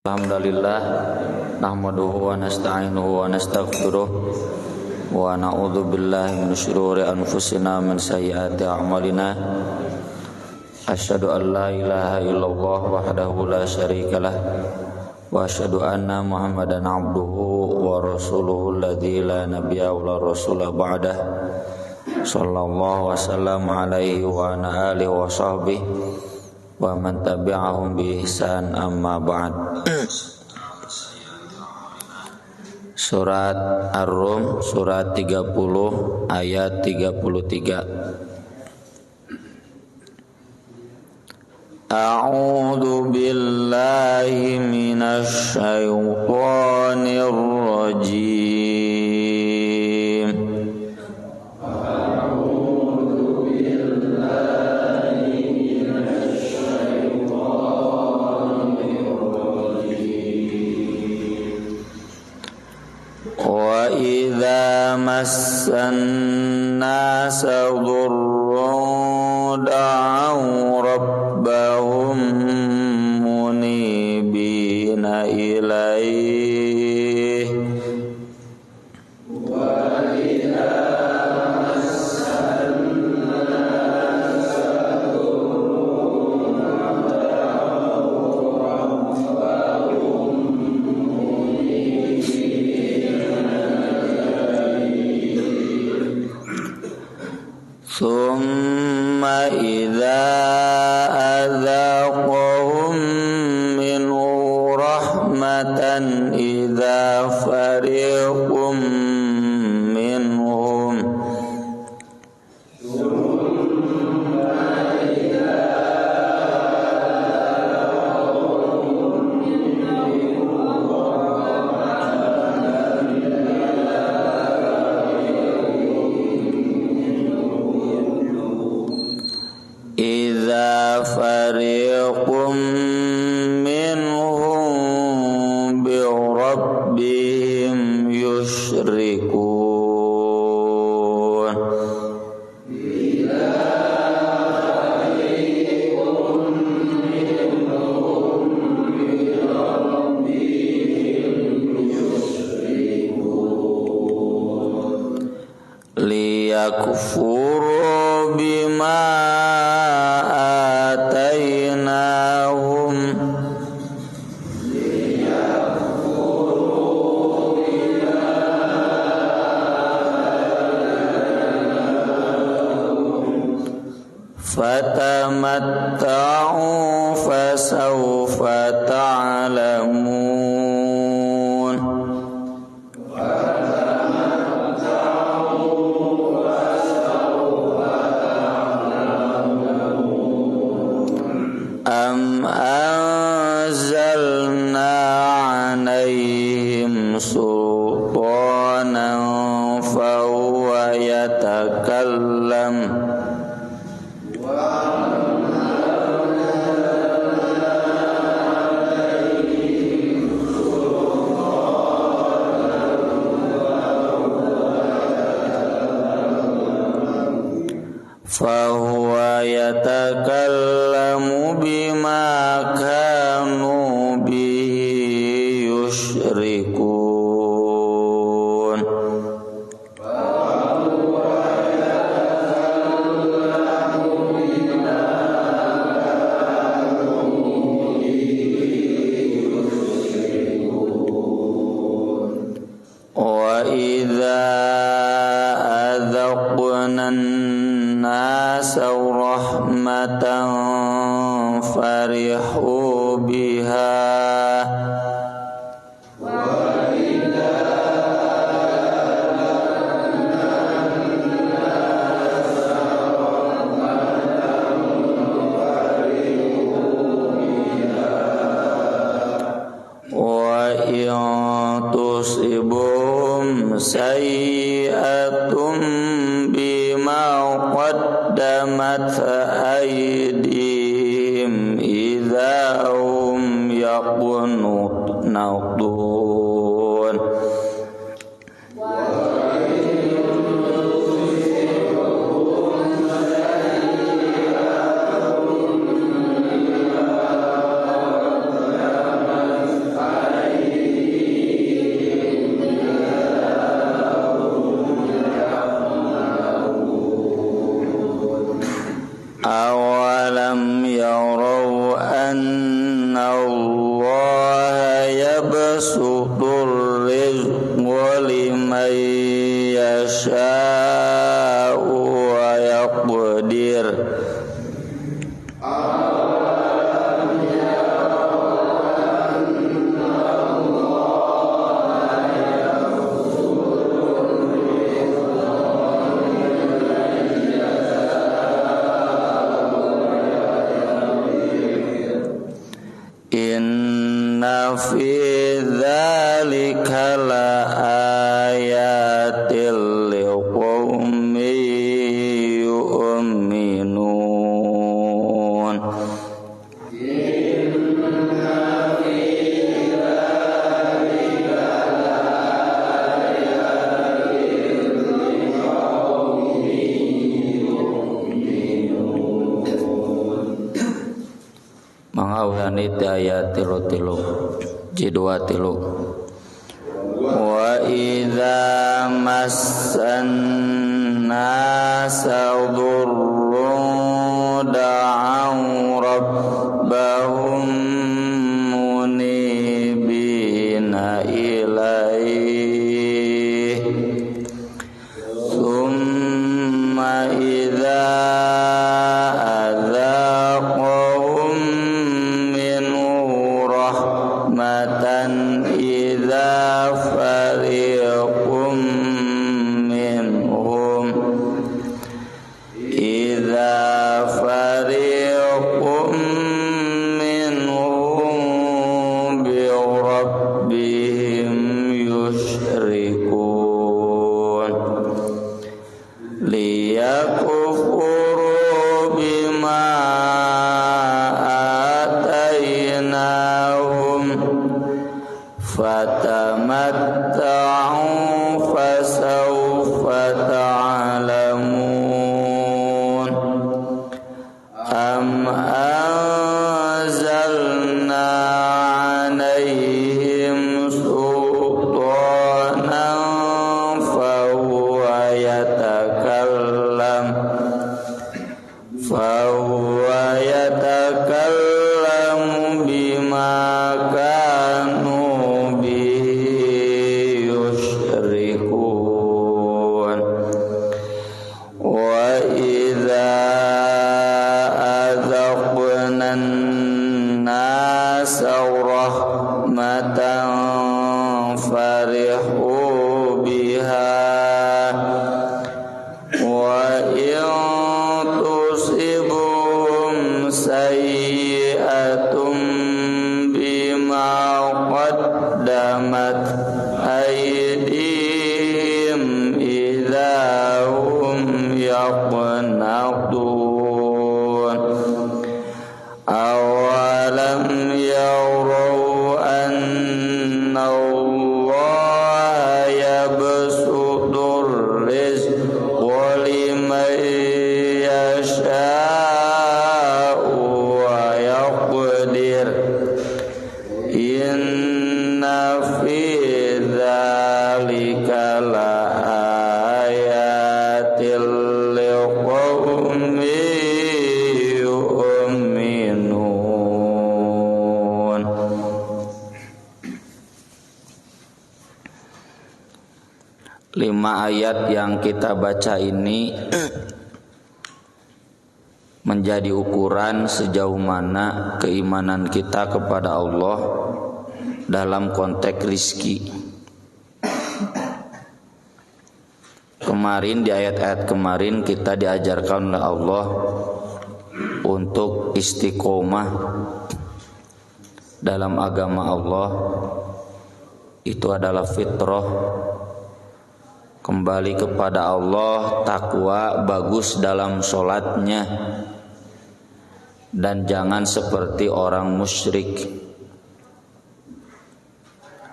Alhamdulillah nahmaduhu wa nasta'inuhu wa nastaghfiruh wa na'udzu billahi min syururi anfusina min sayyiati a'malina asyhadu an la ilaha illallah wahdahu la syarikalah wa asyhadu anna muhammadan abduhu wa rasuluhu alladzi la nabiyya wa la rasula ba'dah sallallahu wasallam alaihi wa ala alihi wa sahbihi wa man tabi'ahum bi ihsan amma ba'd. Surat Ar-Rum surat 30 ayat 33. A'udzu billahi minasy syaithanir rajim. Wa idza massan nasa dhurrun da'u rabbahum munibina ilaihi wa idza massan nasa dhurrun da'u rabbahum Summa idza adzaqahum minhu rahmatan idza fariqum minhum fariqum minhum bi rabbihim yusyrikun liyakfuru bima fatamatta'u fasawfa ta'lamun am anzalna 'alaihim sultanan fahuwa yatakallam fahuwa yatakallamu bima kanu bihi yusyrikun wa idza adzaqna nasa rahmatan farihu biha wa idza wa in tusibhum sayyi'atun bima qaddamat aydihim idza hum yaqnutun yabsutur rizqa liman yasha'u wa yaqdir. Inna fi dzalika laayatil liqaumin yu'minun. Mangawani ti ayat tilu jidwa tilu. Wa idza massan nasa dhurrun da'aw rabbahum munibina ilaihi thumma idza rahmatan idza fariqum minhum bi rabbihim yusyrikun liyakfuru bima fatamatta'u fasawfa ta'lamun am anzalna 'alaihim sultanan fahuwa yatakallamu bima kanu wa idza adzaqna an-nasa rahmatan farihu biha wa in tusibhum sayyi'atun bima qaddamat aydihim idza hum yaqnatun awalam yaraw anna Allah yabsutur rizqa liman yasha'u wa yaqdir inna fi dzalika laayatil liqaumin yu'minun. Lima ayat yang kita baca ini menjadi ukuran sejauh mana keimanan kita kepada Allah dalam konteks rizki. Kemarin di ayat-ayat kemarin kita diajarkan oleh Allah untuk istiqomah dalam agama Allah. Itu adalah fitrah, kembali kepada Allah, takwa, bagus dalam sholatnya, dan jangan seperti orang musyrik.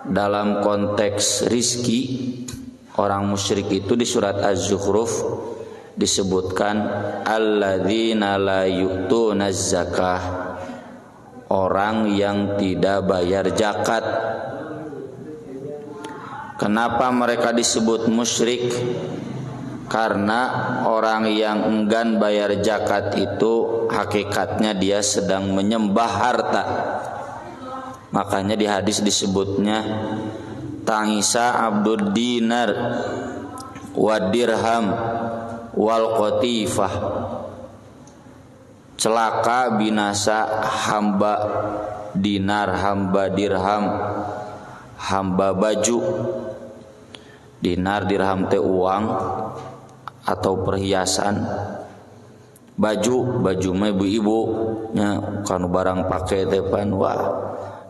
Dalam konteks rizki, orang musyrik itu di surat Az-Zukhruf disebutkan alladzina la yu'tunaz zakah, orang yang tidak bayar zakat. Kenapa mereka disebut musyrik? Karena orang yang enggan bayar zakat itu hakikatnya dia sedang menyembah harta. Makanya di hadis disebutnya tangisa abdud dinar wa dirham wal qatifah. Celaka binasa hamba dinar, hamba dirham, hamba baju. Dinar dirham teh uang atau perhiasan. Baju mah ibu-ibu nya kanu barang pake teh pan wah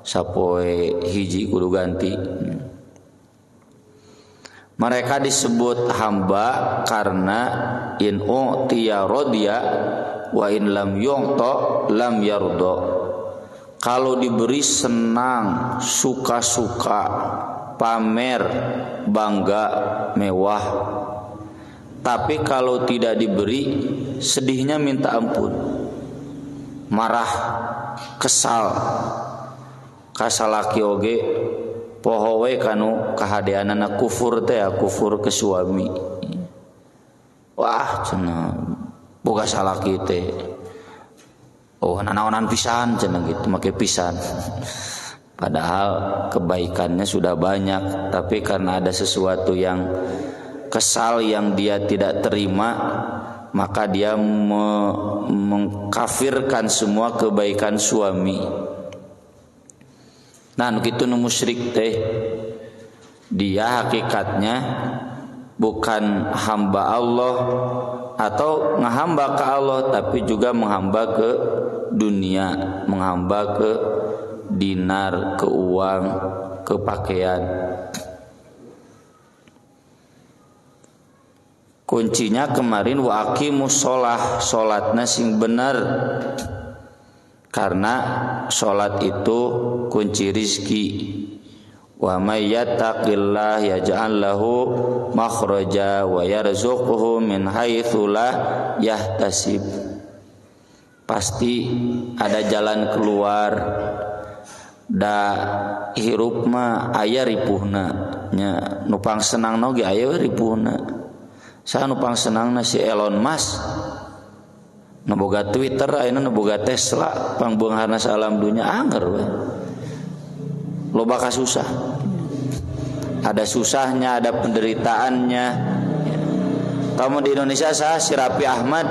sapoe hiji kudu ganti. Mereka disebut hamba karena in u'tiya radiya wa in lam yu'ta lam yarda. Kalau diberi senang, suka-suka, pamer, bangga, mewah. Tapi kalau tidak diberi, sedihnya minta ampun, marah, kesal. Kasalaki oge poho we kanu kahadeanana kufur teh, kufur ke suami. Wah cenah boga salaki teh. Oh nanaonan pisan cenah gitu, make pisan. Padahal kebaikannya sudah banyak, tapi karena ada sesuatu yang kesal yang dia tidak terima, maka dia mengkafirkan semua kebaikan suami. Nah, kitu nu musyrik teh dia hakikatnya bukan hamba Allah atau ngahamba ke Allah, tapi juga menghamba ke dunia, menghamba ke dinar, ke uang, ke pakaian. Kuncinya kemarin wa aqimus sholah, sholatna sing bener. Karena sholat itu kunci rizki. Wa may yattaqillah yaj'al lahu makhraja wa yarzuqhu min haitsu la yahtasib. Pasti ada jalan keluar. Da hirup mah aya ripuhna nya, nupang senangna ge aya ripuhna. Saha nupang senangna si Elon Musk, nu boga Twitter, ayeuna nu boga Tesla, pangbeungharna salam dunya anger we. Loba kasusah. Ada susahnya, ada penderitaannya. Kamu di Indonesia saha si Raffi Ahmad?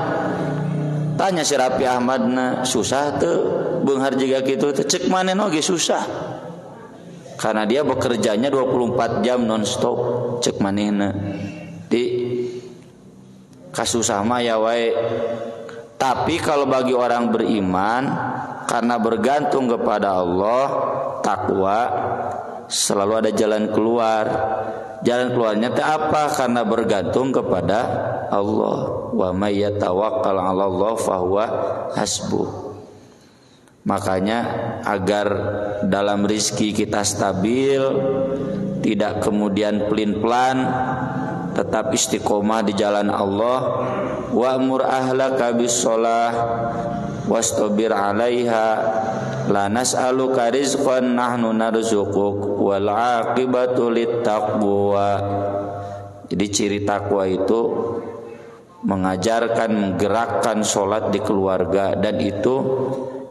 Tanya si Raffi Ahmadna, susah teu beunghar jiga kitu teh? Cek manehna oge susah. Karena dia bekerjanya 24 jam nonstop, cek manehna. Di kasusah mah ya wae. Tapi kalau bagi orang beriman, karena bergantung kepada Allah, takwa, selalu ada jalan keluar. Jalan keluarnya teh apa? Karena bergantung kepada Allah. Wa may yatawakkal 'ala Allah fahuwa hasbuh. Makanya agar dalam rizki kita stabil, tidak kemudian pelin-pelan, tetap istiqomah di jalan Allah. Wa'mur ahlaka bis-shalah wastabir 'alaiha la nas'aluka rizqan nahnu narzuquk wal 'aqibatu littaqwa. Jadi ciri takwa itu mengajarkan, menggerakkan sholat di keluarga, dan itu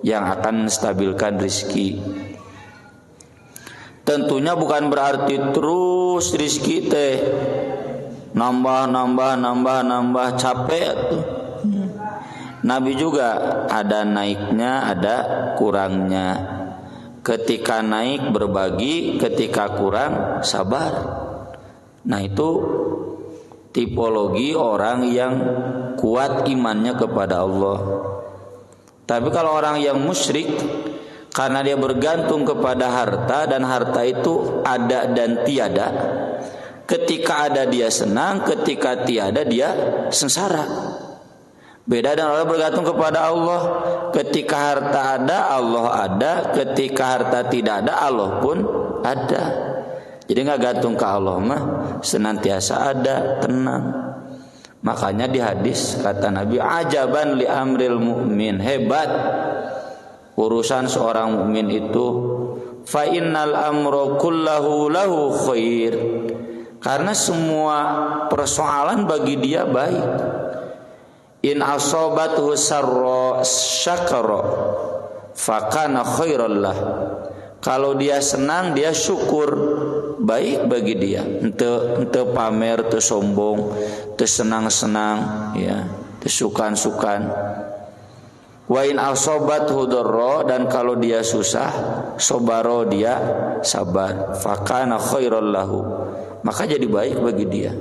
yang akan menstabilkan rizki. Tentunya bukan berarti terus rizki teh nambah capek tuh. Nabi juga ada naiknya, ada kurangnya. Ketika naik berbagi, ketika kurang sabar. Nah itu tipologi orang yang kuat imannya kepada Allah. Tapi kalau orang yang musyrik, karena dia bergantung kepada harta, dan harta itu ada dan tiada. Ketika ada dia senang, ketika tiada dia sengsara. Beda dengan orang bergantung kepada Allah. Ketika harta ada, Allah ada. Ketika harta tidak ada, Allah pun ada. Jadi gak gantung ke Allah mah, senantiasa ada, tenang. Makanya di hadis kata Nabi, ajaban li amril mu'min, hebat urusan seorang mukmin itu. Fa innal amra kullahu lahu khair. Karena semua persoalan bagi dia baik. In asobathu sarra syakara fakana khairal lah Kalau dia senang, dia syukur, baik bagi dia. Ente pamer, ente sombong, ente senang-senang, ya, ente sukan-sukan. Wa in asobathu dharra, dan kalau dia susah, sobaro, dia sabar. Fakana khairal lahu, maka jadi baik bagi dia.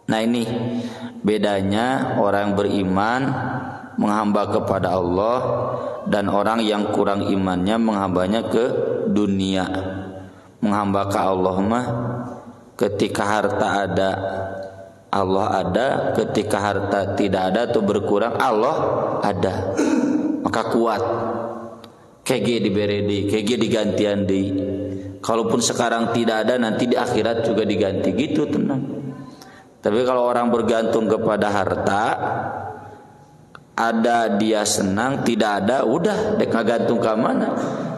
Nah ini bedanya orang beriman menghamba kepada Allah dan orang yang kurang imannya menghambanya ke dunia. Menghamba ke Allah mah ketika harta ada, Allah ada. Ketika harta tidak ada atau berkurang, Allah ada. Maka kuat. KG diberedi, KG digantian di. Kalaupun sekarang tidak ada, nanti di akhirat juga diganti, gitu, tenang. Tapi kalau orang bergantung kepada harta, ada dia senang, tidak ada, udah dek ngagantung ke mana?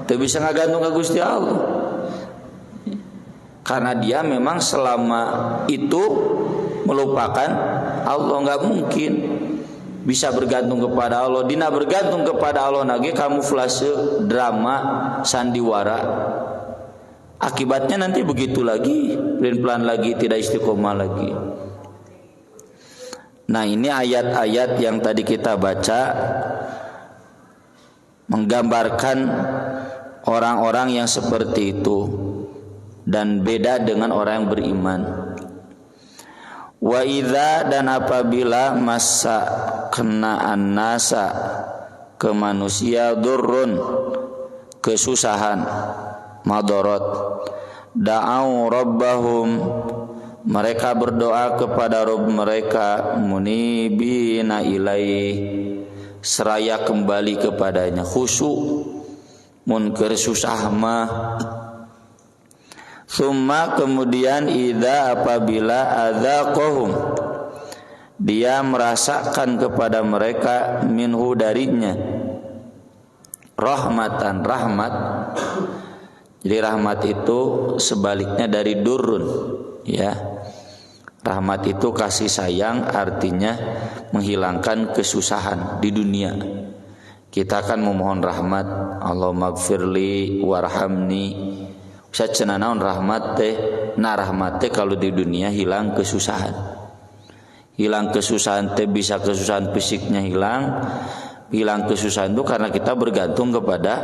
Tidak bisa ngagantung ke Gusti Allah. Karena dia memang selama itu melupakan Allah, nggak mungkin bisa bergantung kepada Allah. Dina bergantung kepada Allah nage kamuflase, drama, sandiwara. Akibatnya nanti begitu lagi, pelan-pelan lagi, tidak istiqomah lagi. Nah ini ayat-ayat yang tadi kita baca menggambarkan orang-orang yang seperti itu dan beda dengan orang yang beriman. Wa idza, dan apabila masa kenaan nasa ke manusia, durrun, kesusahan, madarat, da'au rabbahum, mereka berdoa kepada Rabb mereka, munibina ilaih, seraya kembali kepadanya, khusyuk, munkar susah mah. Summa, kemudian, idza, apabila, adzaqahum, dia merasakan kepada mereka, minhu, darinya, rahmatan, rahmat. Jadi rahmat itu sebaliknya dari durun, ya. Rahmat itu kasih sayang, artinya menghilangkan kesusahan di dunia. Kita akan memohon rahmat, Allahumma gfirli warhamni. Bisa cenanaun rahmat teh, nah rahmat teh kalau di dunia hilang kesusahan. Hilang kesusahan teh bisa kesusahan fisiknya hilang. Hilang kesusahan itu karena kita bergantung kepada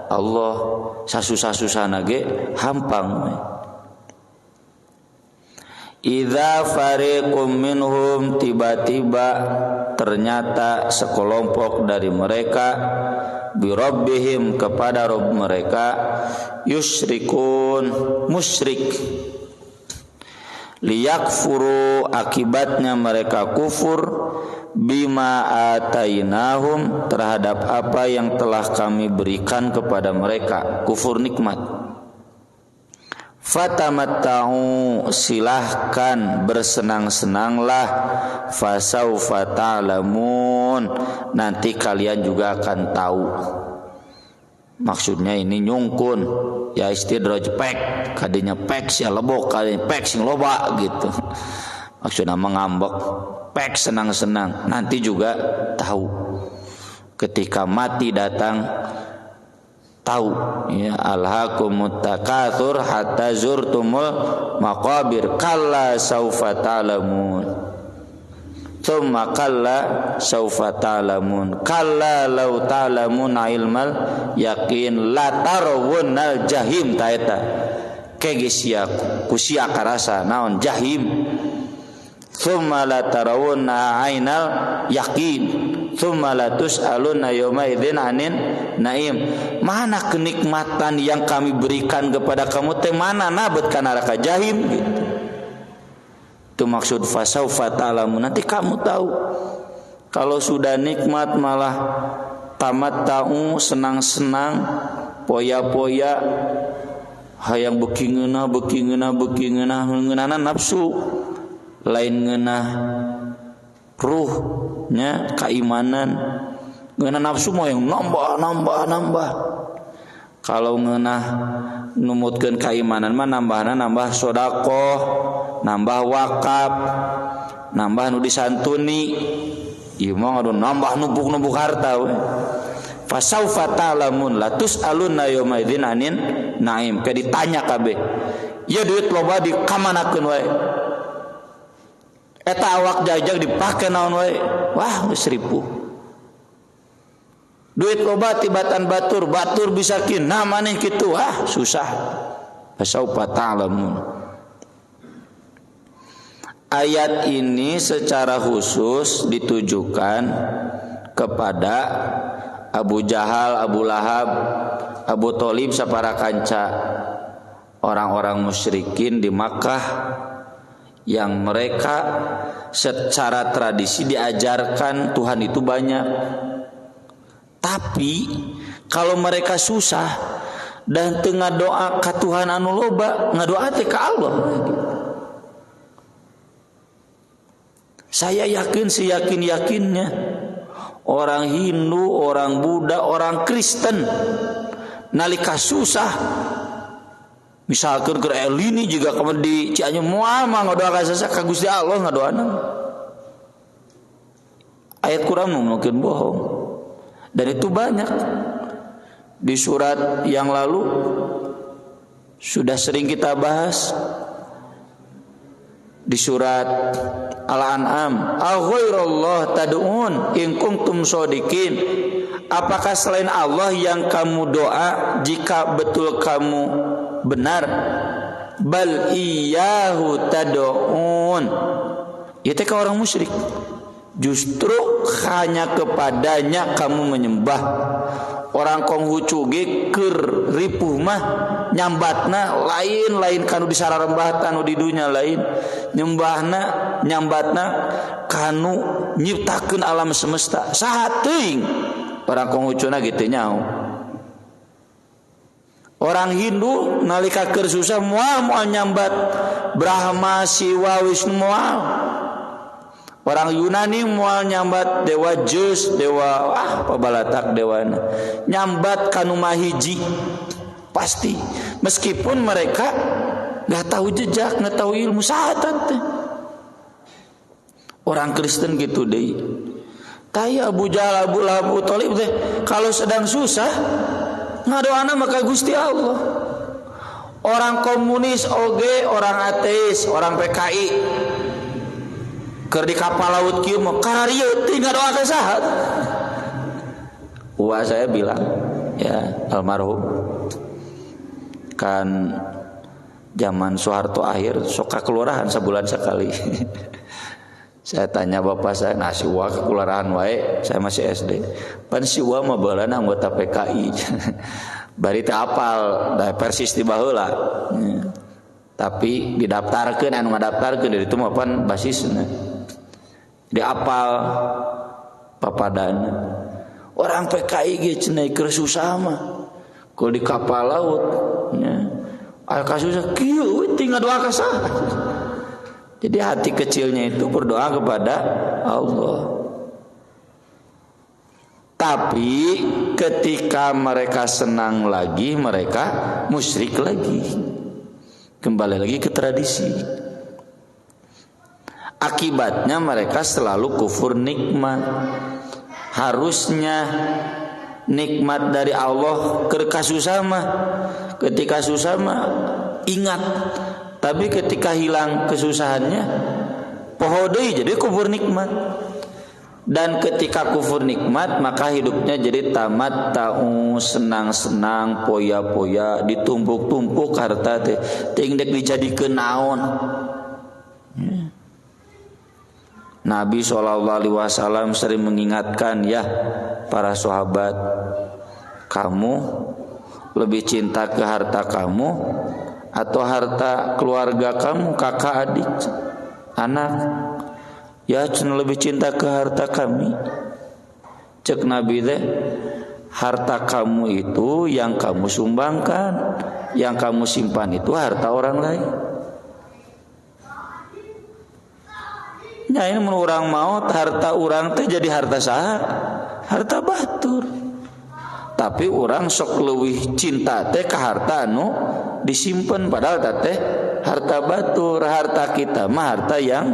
Allah. Sasusah-susah nage hampang. Idza fariqum minhum, tiba-tiba ternyata sekelompok dari mereka, birabbihim, kepada Rabb mereka, yusyrikun, musyrik, liyakfuru, akibatnya mereka kufur, bima atainahum, terhadap apa yang telah kami berikan kepada mereka, kufur nikmat. Fatamatta'u, silahkan bersenang-senanglah, fasaufa ta'lamun, nanti kalian juga akan tahu. Maksudnya ini nyungkun, ya istidraj pek, kadinya pek sia lebok, kadinya pek sing loba gitu. Maksudnya mengambek, pek senang-senang, nanti juga tahu. Ketika mati datang, tahu, ya, alhaakumut takatsur hatta zurtumul maqabir, kalla saufa ta'lamun, tsumma kalla saufa ta'lamun, kalla law ta'lamun ilmal yakin la tarawunnal jahim, taeta kegesia kusia karasa naon jahim, tsumma la tarawunna ainal yakin, tsumma la tus'aluna yawma idzin anin naim. Mana kenikmatan yang kami berikan kepada kamu teh, mana nabet ka neraka jahim gitu. Itu maksud fasaufa ta'lamun, nanti kamu tahu. Kalau sudah nikmat malah tamatta'u, senang-senang, poya-poya, hayang beuki ngeunah ngeunana nafsu, lain ngeunah ruhnya, keimanan. Ngeunah nafsu mah yang nambah. Kalau ngeunah numutkeun keimanan mah nambah sedekah, nambah wakaf, nambah nu disantuni. Ieu mah nambah numpuk-numpuk harta we. Fasaufa ta'lamun la tus'aluna yauma idzin anin naim. Kayak ditanya kabeh. Ya duit loba di kamanakeun wae. Eta awak jajag dipake naon wae. Wah, geus ripuh. Duit loba tibatan batur bisa kina maneh kitu. Ah, susah. Fasaufa ta'lamun. Ayat ini secara khusus ditujukan kepada Abu Jahal, Abu Lahab, Abu Thalib sapara kanca orang-orang musyrikin di Makkah yang mereka secara tradisi diajarkan Tuhan itu banyak. Tapi kalau mereka susah dan tengah doa ka Tuhan anu loba, ngadoa teh ka Allah. Saya yakin seyakin-yakinnya orang Hindu, orang Buddha, orang Kristen nalika susah misalkan ke Elini juga kemudian di Cianjur moal mah ngadoa ka sasa ka Gusti Allah ngadoana. Ayat Quran mungkin bohong. Dan itu banyak. Di surat yang lalu sudah sering kita bahas. Di surat Al-An'am, "Aghairallah tad'un in kuntum shodiqin." Apakah selain Allah yang kamu doa jika betul kamu benar? Bal iyyahu tad'un. Itu ke orang musyrik. Justru hanya kepadanya kamu menyembah. Orang Konghucu ge keur ripuh mah nyambatna lain kanu disararembahtan di dunya lain. Nyambatna kanu nyiptakeun alam semesta. Saha teuing orang Konghucuna kitu nyaho. Orang Hindu nalika keur susah moal nyambat Brahma, Siwa, Wisnu moal. Orang Yunani moal nyambat dewa Zeus, dewa pabalatak dewana. Nyambat kanu mahiji pasti. Meskipun mereka enggak tahu jejak, enggak tahu ilmu saatan teh. Orang Kristen gitu deui. Taya Abu Jahal, Abu Lahab, Abu Thalib teh kalau sedang susah ngadoana maka Gusti Allah. Orang komunis oge, orang ateis, orang PKI keur di kapal laut kieu mah kararieu tinggal doa ka saha. Wah saya bilang ya almarhum kan zaman Soeharto akhir sok ka kelurahan sebulan sekali. Saya tanya bapak saya, nah siwa ke kelurahan wae, saya masih SD. Pan siwa mah beuleun anggota PKI. Bari teh apal da persis di baheula. Tapi didaftarkeun anu ngadaftarkeun dari itu mah pan basisna. Di apal papadana. Orang PKI ge cenah keur susah mah. Kalau di kapal laut nya. Aya kasusah kieu tinggal doa ka saha. Jadi hati kecilnya itu berdoa kepada Allah. Tapi ketika mereka senang lagi, mereka musyrik lagi. Kembali lagi ke tradisi. Akibatnya mereka selalu kufur nikmat. Harusnya nikmat dari Allah ketika susah mah, ingat. Tapi ketika hilang kesusahannya, poho deui jadi kufur nikmat. Dan ketika kufur nikmat, maka hidupnya jadi tamat ta'u, senang-senang, poya-poya, ditumpuk-tumpuk harta teh, ting dek dijadikeun naon. Nabi SAW sering mengingatkan ya para sahabat, kamu lebih cinta ke harta kamu atau harta keluarga kamu, kakak, adik, anak? Ya cenah lebih cinta ke harta kami. Cek Nabi teh, harta kamu itu yang kamu sumbangkan, yang kamu simpan itu harta orang lain. Nya ini mun urang maot harta urang teh jadi harta saha? Harta batur. Tapi urang sok leuwih cinta teh ka harta anu disimpen, padahal teh harta batur. Harta kita mah harta yang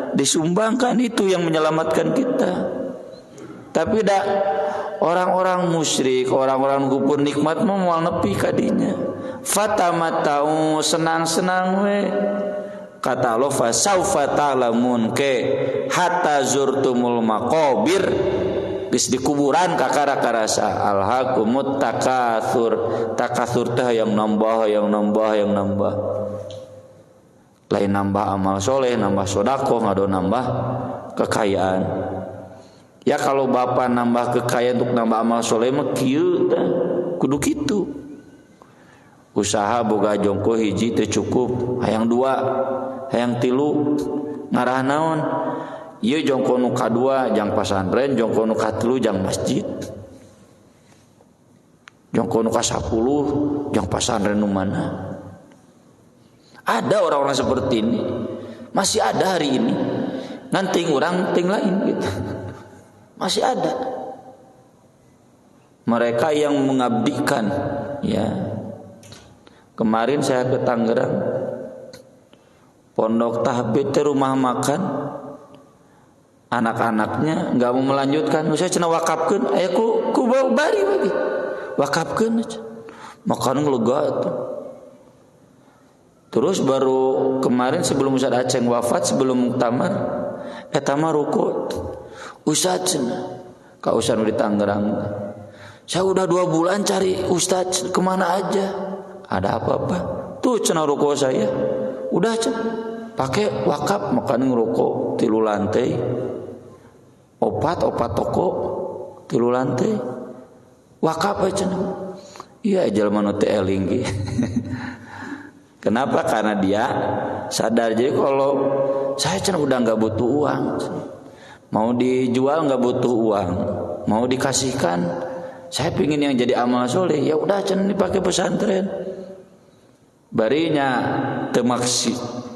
disumbangkan, itu yang menyelamatkan kita. Tapi orang-orang musyrik, orang-orang gupur nikmat mah moal nepi ka dinya. Fatamatau senang-senang we. Kata Allah fa saufa ta'lamun ke hatta zurtumul maqabir. Geus di kuburan kakara karasa alhaqumut takatsur. Takatsur teh yang nambah. Lain nambah amal soleh, nambah sedekah, ngado nambah kekayaan. Ya kalau bapak nambah kekayaan untuk nambah amal soleh mah kieu tah kudu kitu. Usaha boga jongko hiji teu cukup, hayang 2, hayang 3 ngarah naon? Ieu jongko nu kadua jang pasantren, jongko nu katelu jang masjid. Jongko nu ka-10 jang pasantren nu mana? Ada orang-orang seperti ini. Masih ada hari ini. Ngan orang ting lain gitu. Masih ada. Mereka yang mengabdikan, ya. Kemarin saya ke Tangerang, pondok tahfidz rumah makan, anak-anaknya nggak mau melanjutkan. Saya cenah wakafkeun, aya ku bari lagi, wakafkeun aja, makan lega tuh. Terus baru kemarin sebelum Ustaz Aceng wafat, sebelum muktamar, eta mah ruku, Ustaz cenah, ka Ustaz di Tangerang, saya udah 2 bulan cari Ustaz kemana aja. Ada apa-apa? Tuh cenah ruko saya. Udah cenah. Pakai wakaf makan ngerokok 3 lantai. Opat toko 3 lantai. Wakaf aja cenah. Iya jelema nu teu eling. Kenapa? Karena dia sadar jadi kalau saya cenah udah enggak butuh uang. Mau dijual enggak butuh uang. Mau dikasihkan saya pingin yang jadi amal soleh. Ya udah cenah dipakai pesantren. Barinya teu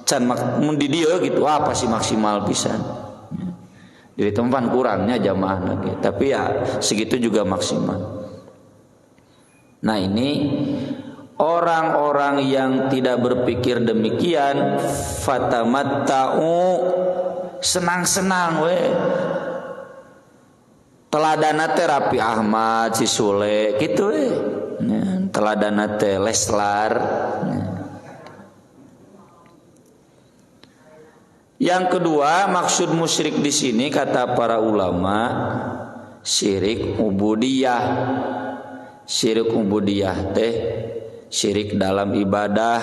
can mun di dieu gitu apa sih maksimal pisan. Jadi tempat kurangnya jamaah lagi, tapi ya segitu juga maksimal. Nah, ini orang-orang yang tidak berpikir demikian, fatamatta'u senang-senang we. Teladana teh Rapi Ahmad, si Sule gitu we. Teladana teh Leslar. Yang kedua, maksud musyrik di sini kata para ulama syirik ubudiyah. Syirik ubudiyah teh syirik dalam ibadah.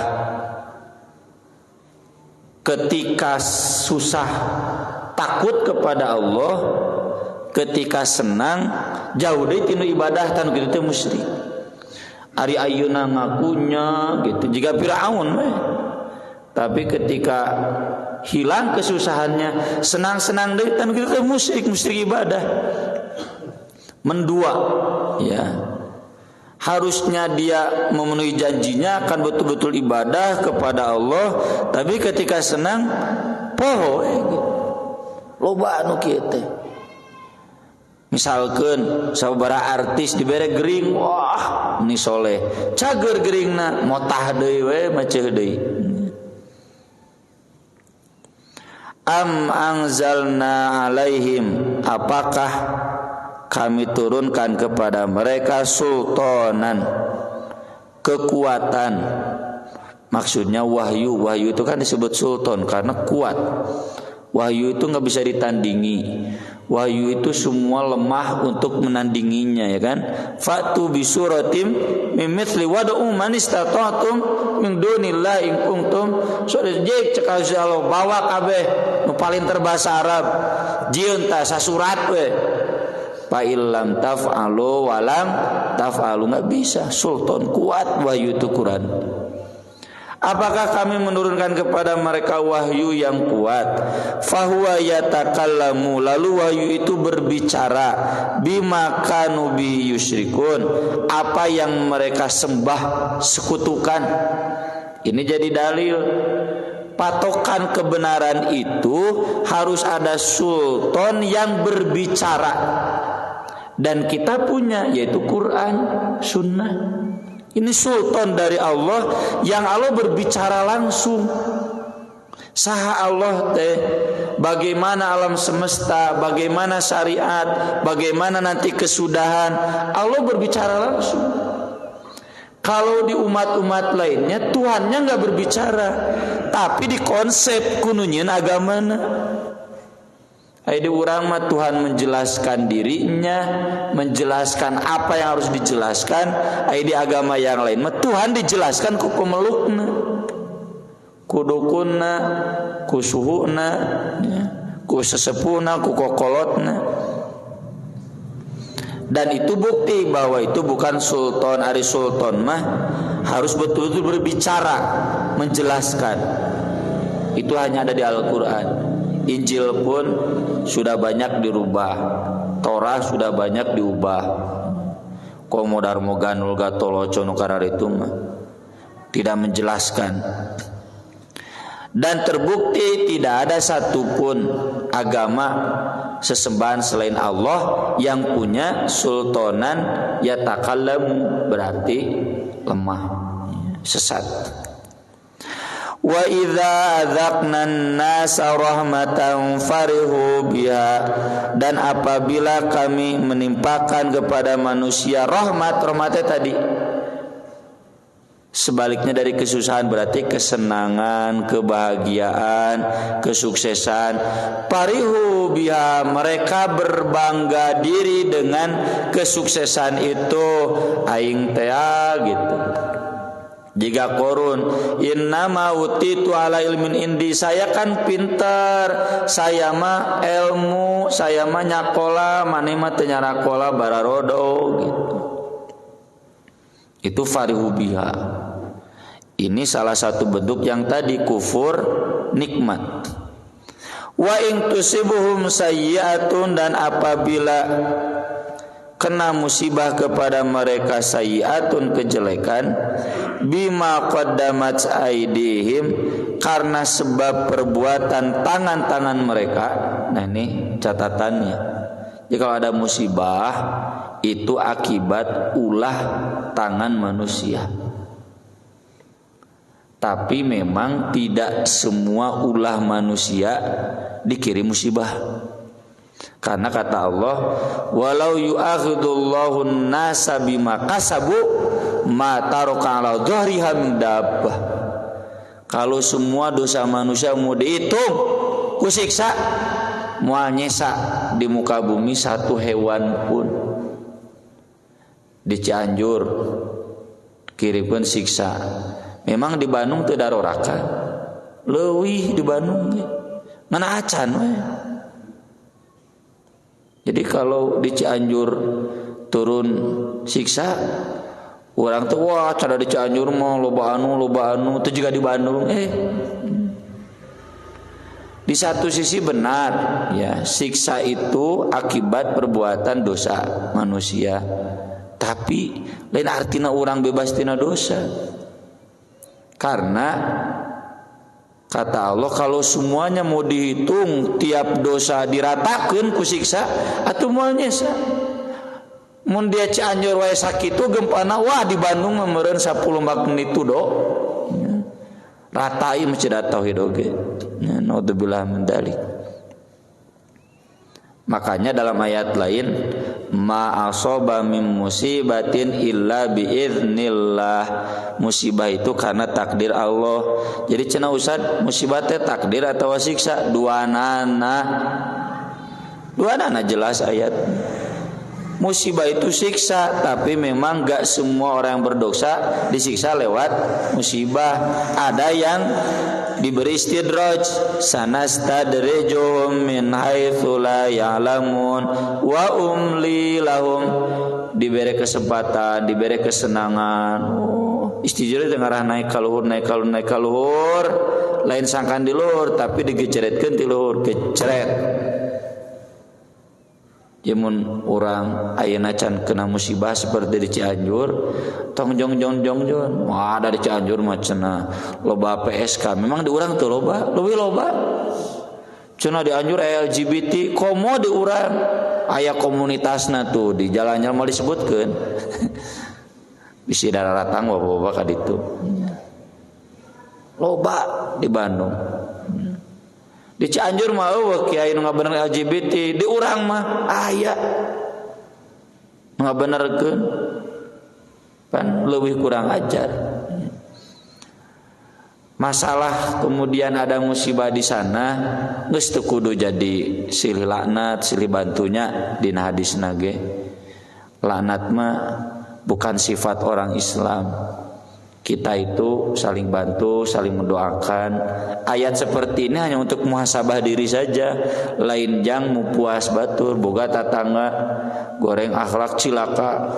Ketika susah takut kepada Allah, ketika senang jauh deui tinu ibadah tan kitu teh musyrik. Ari ayeuna ngakunya gitu jiga Firaun we. Tapi ketika hilang kesusahannya, senang-senang deui tan kitu teh musyrik ibadah. Mendua ya. Harusnya dia memenuhi janjinya akan betul-betul ibadah kepada Allah, tapi ketika senang poho gitu. Loba anu kieu teh. Misalkan sabaraha artis dibere gering, wah ini soleh. Cager geringna motah deui we maceuh deui. Am anzalna alaihim, apakah kami turunkan kepada mereka sultanan, kekuatan. Maksudnya wahyu itu kan disebut sultan karena kuat. Wahyu itu nggak bisa ditandingi. Wahyu itu semua lemah untuk menandinginya, ya kan? Fatu bisuratim mimithli wad'u man istata'tum min dunillahi in kuntum sadiqin. Cekal Allah bawa kabeh nu paling terbahasa Arab. Jieun ta sasurat we. Fa illam taf'alu walam taf'alu, enggak bisa. Sultan kuat wahyu itu Quran. Apakah kami menurunkan kepada mereka wahyu yang kuat? Fahuwa yatakallamu, lalu wahyu itu berbicara bima kanu bi yusyrikun, apa yang mereka sembah sekutukan. Ini jadi dalil patokan kebenaran itu harus ada sultan yang berbicara. Dan kita punya yaitu Quran, Sunnah. Ini sultan dari Allah yang Allah berbicara langsung. Saha Allah teh, bagaimana alam semesta, bagaimana syariat, bagaimana nanti kesudahan, Allah berbicara langsung. Kalau di umat-umat lainnya Tuhannya nggak berbicara, tapi di konsep kununyin agamana. Di urang mah Tuhan menjelaskan dirinya, menjelaskan apa yang harus dijelaskan. Di agama yang lain mah Tuhan dijelaskan ku pemelukna, ku dukunna, ku suhuna, ku sesepuhna, ku kokolotna. Dan itu bukti bahwa itu bukan sultan. Ari sultan mah harus betul-betul berbicara, menjelaskan. Itu hanya ada di Al-Quran. Injil pun sudah banyak dirubah, Torah sudah banyak diubah. Komodar moganul gatoloco nukarar itu mah tidak menjelaskan. Dan terbukti tidak ada satupun agama sesembahan selain Allah yang punya sultanan yatakallamu, berarti lemah, sesat. Wa idza adzaqna an-nasa rahmatan farihu biha, dan apabila kami menimpakan kepada manusia rahmatnya tadi sebaliknya dari kesusahan, berarti kesenangan, kebahagiaan, kesuksesan. Farihu biha, mereka berbangga diri dengan kesuksesan itu. Aing teh gitu. Jika korun, innama utitu ala ilmin indi, saya kan pintar, saya mah ilmu, saya mah nyakola, mane mah teu nyarakola bararodo gitu. Itu farihu biha. Ini salah satu bentuk yang tadi kufur nikmat. Wa in tusibuhum sayyi'atun, dan apabila kena musibah kepada mereka sayyi'atun, kejelekan, bima qaddamat aydihim, karena sebab perbuatan tangan-tangan mereka. Nah ini catatannya. Jika ada musibah itu akibat ulah tangan manusia. Tapi memang tidak semua ulah manusia dikirim musibah. Karena kata Allah, walau yu'akhidullahu an-nasa bima kasabu ma taraka 'ala dhahriha min dabbah. Kalau semua dosa manusia mau dihitung, kusiksa, moal nyesa di muka bumi satu hewan pun. Di Cianjur kiripun siksa. Memang di Bandung teu darorakan. Leuwih di Bandung ge. Mana acan we. Jadi kalau di Cianjur turun siksa, orang tuh wah cara di Cianjur mah loba anu itu juga di Bandung. Di satu sisi benar ya, siksa itu akibat perbuatan dosa manusia. Tapi lain artinya orang bebas tina dosa. Karena kata Allah, kalau semuanya mau dihitung tiap dosa diratakeun ku siksa, atuh moal nyesa. Mun dia Cianjur wae sakitu gempana, wah di Bandung mah meureun 10 menit do. Ratai masjid tauhid oge. Naudzubillah min dzalik. Makanya dalam ayat lain, ma asaba min musibatin illa biiznillah. Musibah itu karena takdir Allah. Jadi cenah Ustaz, musibah teh takdir atau siksa? Duanana jelas ayat. Musibah itu siksa, tapi memang gak semua orang yang berdosa disiksa lewat musibah. Ada yang diberi istidraj, sanastadrijuhum min haitsu la ya'lamun wa umli lahum, diberi kesempatan, diberi kesenangan. Istidraj dengarah naik kaluhur, lain sangkan di luhur, tapi digeceretkeun ti luhur, geceret. Jamun orang ayeuna can kena musibah seperti di Cianjur, tong jong. Wah, ada di Cianjur mah cenah loba PSK. Memang di urang teu loba, leuwih loba. Cenah di Cianjur LGBT, komo di urang aya komunitasna tuh di jalan-jalan mau disebutkeun. Bisi dararatang bapak-bapak ka ditu. Loba di Bandung. Di Cianjur mah eueuh kiai nu ngabener LGBT, di urang mah aya ngabenerkeun. Pan leuwih kurang ajar. Masalah kemudian ada musibah di sana, geus teu kudu jadi silih laknat, silih bantunya dina hadisna ge. Laknat mah bukan sifat orang Islam. Kita itu saling bantu, saling mendoakan. Ayat seperti ini hanya untuk muhasabah diri saja. Lain jang mu puas batur, boga tatangga goreng akhlak cilaka,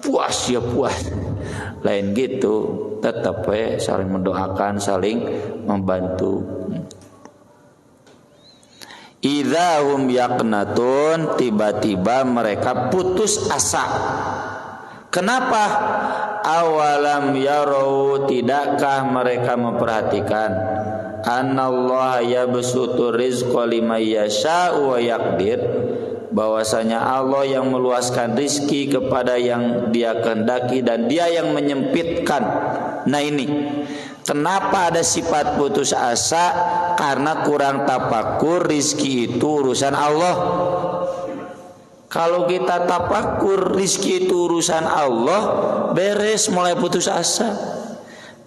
puas ya puas. Lain gitu, tetap saling mendoakan, saling membantu. Idzahum yaqnatun, tiba-tiba mereka putus asa. Kenapa? Awalam yarau, tidakkah mereka memperhatikan anallaha yabsutu rizqa liman yasha'u wa yaqdir, bahwasanya Allah yang meluaskan rizki kepada yang Dia kehendaki dan Dia yang menyempitkan. Nah ini kenapa ada sifat putus asa? Karena kurang tafakur, rizki itu urusan Allah. Kalau kita tafakur rizki itu urusan Allah, beres, mulai putus asa.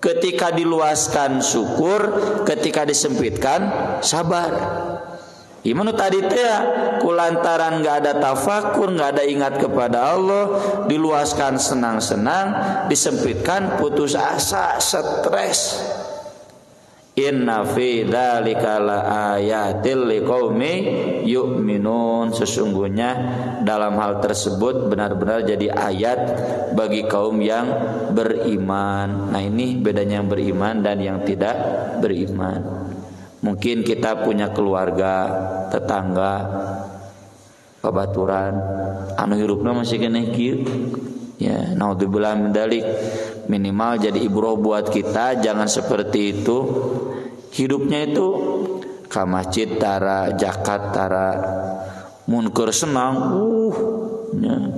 Ketika diluaskan syukur, ketika disempitkan sabar. Gimana tadi teh ya, kulantaran nggak ada tafakur, nggak ada ingat kepada Allah, diluaskan senang-senang, disempitkan putus asa, stres. Inna fi dzalika laayatil liqaumi yu'minun, sesungguhnya dalam hal tersebut benar-benar jadi ayat bagi kaum yang beriman. Nah ini bedanya yang beriman dan yang tidak beriman. Mungkin kita punya keluarga, tetangga, babaturan anu hirupna masih keneh kieu. Ya, naudzubillah min dzalik. Minimal jadi ibrah buat kita, jangan seperti itu. Hidupnya itu ka masjid tara, zakat tara, mun keur senang ya.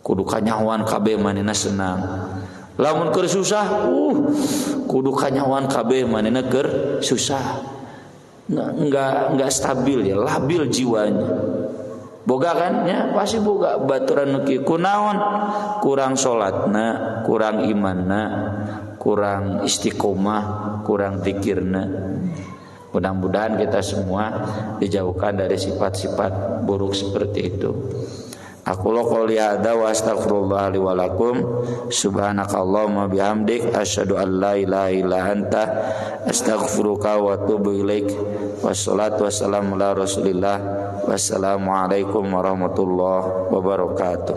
Kudu kanyawan kabeh manehna senang. Lamun keur susah kudu kanyawan kabeh manehna keur susah. Enggak stabil ya, labil jiwanya. Boga kan ya, pasti boga baturan nuki kunaon, kurang salatna, kurang imanna, kurang istiqomah, kurang zikirna. Mudah-mudahan kita semua dijauhkan dari sifat-sifat buruk seperti itu. Aku qouli hadza wa astaghfirullah li wa lakum. Subhanakallahumma bihamdik asyhadu an la ilaha illa anta astaghfiruka wa atubu ilaik. Wassalatu wassalamu ala Rasulillah. Wassalamualaikum warahmatullahi wabarakatuh.